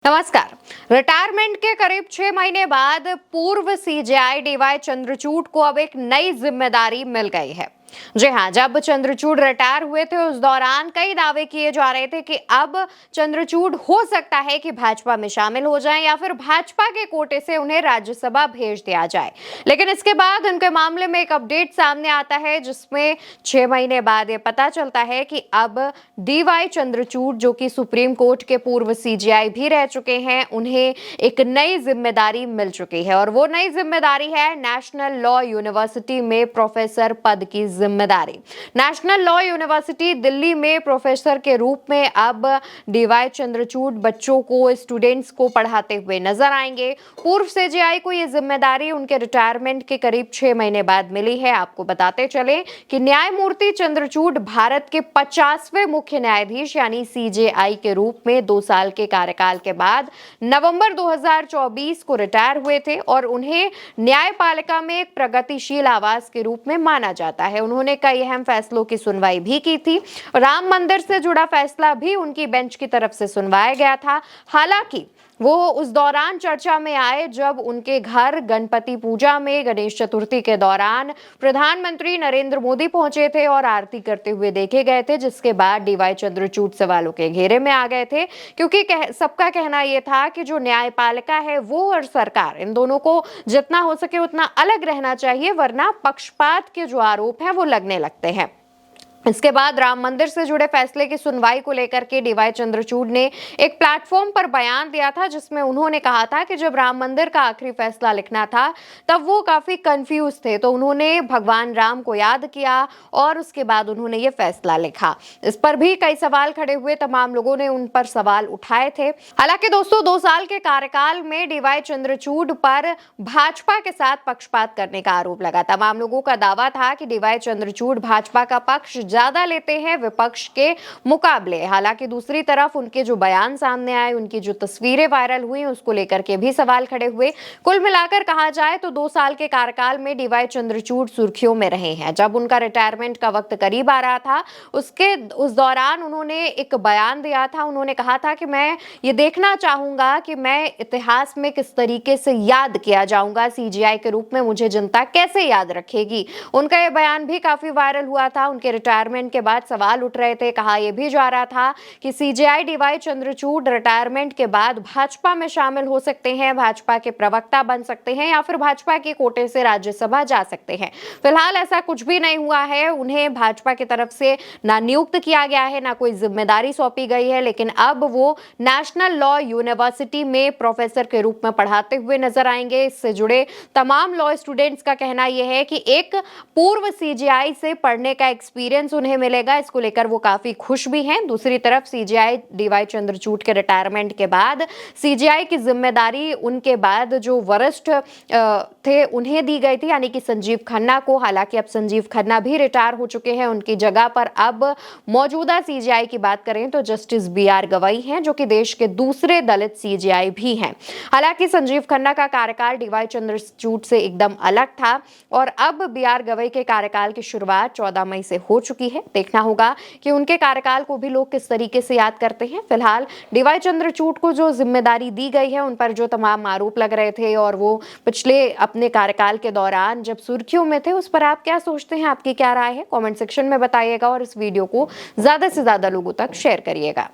नमस्कार। रिटायरमेंट के करीब 6 महीने बाद पूर्व सीजेआई डीवाई चंद्रचूड़ को अब एक नई जिम्मेदारी मिल गई है। जी हाँ, जब चंद्रचूड़ रिटायर हुए थे उस दौरान कई दावे किए जा रहे थे कि अब चंद्रचूड़ हो सकता है कि भाजपा में शामिल हो जाएं या फिर भाजपा के कोटे से उन्हें राज्यसभा भेज दिया जाए। लेकिन इसके बाद उनके मामले में एक अपडेट सामने आता है जिसमें 6 महीने बाद ये पता चलता है कि अब डीवाई चंद्रचूड़, जो कि सुप्रीम कोर्ट के पूर्व सीजेआई भी रह चुके हैं, उन्हें एक नई जिम्मेदारी मिल चुकी है और वो नई जिम्मेदारी है नेशनल लॉ यूनिवर्सिटी में प्रोफेसर पद की जिम्मेदारी। नेशनल लॉ यूनिवर्सिटी दिल्ली में प्रोफेसर के रूप में अब डीवाई चंद्रचूड़ बच्चों को, स्टूडेंट्स को पढ़ाते हुए नजर आएंगे। पूर्व सीजेआई को यह जिम्मेदारी उनके रिटायरमेंट के करीब 6 महीने बाद मिली है। आपको बताते चले कि न्यायमूर्ति चंद्रचूड़ भारत के 50वें मुख्य न्यायाधीश यानी सीजेआई के रूप में 2 साल के कार्यकाल के बाद नवंबर 2024 को रिटायर हुए थे और उन्हें न्यायपालिका में एक प्रगतिशील आवाज के रूप में माना जाता है। उन्होंने कई अहम फैसलों की सुनवाई भी की थी। राम मंदिर से जुड़ा फैसला भी उनकी बेंच की तरफ से सुनवाया गया था। हालांकि वो उस दौरान चर्चा में आए जब उनके घर गणपति पूजा में गणेश चतुर्थी के दौरान प्रधानमंत्री नरेंद्र मोदी पहुंचे थे और आरती करते हुए देखे गए थे, जिसके बाद डीवाई चंद्रचूड़ सवालों के घेरे में आ गए थे, क्योंकि सबका कहना यह था कि जो न्यायपालिका है वो और सरकार, इन दोनों को जितना हो सके उतना अलग रहना चाहिए, वरना पक्षपात के जो आरोप हैं वो लगने लगते हैं। इसके बाद राम मंदिर से जुड़े फैसले की सुनवाई को लेकर के डीवाई चंद्रचूड़ ने एक प्लेटफॉर्म पर बयान दिया था जिसमें उन्होंने कहा था कि जब राम मंदिर का आखिरी फैसला लिखना था तब वो काफी कंफ्यूज थे, तो उन्होंने भगवान राम को याद किया और उसके बाद उन्होंने ये फैसला लिखा। इस पर भी कई सवाल खड़े हुए, तमाम लोगों ने उन पर सवाल उठाए थे। हालांकि दोस्तों, 2 साल के कार्यकाल में डीवाई चंद्रचूड़ पर भाजपा के साथ पक्षपात करने का आरोप लगा। तमाम लोगों का दावा था कि डीवाई चंद्रचूड़ भाजपा का पक्ष ज्यादा लेते हैं विपक्ष के मुकाबले। हालांकि दूसरी तरफ उनके जो बयान सामने आए, उनकी जो तस्वीरें वायरल हुई, उसको लेकर के भी सवाल खड़े हुए। कुल मिलाकर कहा जाए तो 2 साल के कार्यकाल में डीवाई चंद्रचूड़ सुर्खियों में रहे हैं। जब उनका रिटायरमेंट का वक्त करीब आ रहा था उस दौरान उन्होंने एक बयान दिया था। उन्होंने कहा था कि मैं ये देखना चाहूंगा कि मैं इतिहास में किस तरीके से याद किया जाऊंगा, सीजेआई के रूप में मुझे जनता कैसे याद रखेगी। उनका यह बयान भी काफी वायरल हुआ था। उनके रिटायरमेंट के बाद सवाल उठ रहे थे, कहा यह भी जा रहा था कि सीजेआई डीवाई चंद्रचूड़ रिटायरमेंट के बाद भाजपा में शामिल हो सकते हैं, भाजपा के प्रवक्ता बन सकते हैं या फिर भाजपा के कोटे से राज्यसभा जा सकते हैं। फिलहाल ऐसा कुछ भी नहीं हुआ है। उन्हें भाजपा की तरफ से ना नियुक्त किया गया है, ना कोई जिम्मेदारी सौंपी गई है, लेकिन अब वो नेशनल लॉ यूनिवर्सिटी में प्रोफेसर के रूप में पढ़ाते हुए नजर आएंगे। इससे जुड़े तमाम लॉ स्टूडेंट्स का कहना यह है कि एक पूर्व सीजेआई से पढ़ने का एक्सपीरियंस उन्हें मिलेगा। इसको लेकर वो काफी खुश भी हैं। दूसरी तरफ सीजेआई डीवाई चंद्रचूड़ के रिटायरमेंट के बाद सीजेआई की जिम्मेदारी उनके बाद जो वरिष्ठ थे उन्हें दी गई थी, यानी कि संजीव खन्ना को। हालांकि अब संजीव खन्ना भी रिटायर हो चुके हैं। उनकी जगह पर अब मौजूदा सीजेआई की बात करें तो जस्टिस BR गवई हैं, जो कि देश के दूसरे दलित सीजेआई भी हैं। हालांकि संजीव खन्ना का कार्यकाल डीवाई चंद्रचूड़ से एकदम अलग था और अब BR गवई के कार्यकाल की शुरुआत 14 मई से हो चुकी है। देखना होगा कि उनके कार्यकाल को भी लोग किस तरीके से याद करते हैं। फिलहाल डीवाई चंद्रचूड़ को जो जिम्मेदारी दी गई है, उन पर जो तमाम आरोप लग रहे थे और वो पिछले अपने कार्यकाल के दौरान जब सुर्खियों में थे, उस पर आप क्या सोचते हैं, आपकी क्या राय है, कमेंट सेक्शन में बताइएगा और इस वीडियो को ज्यादा से ज्यादा लोगों तक शेयर करिएगा।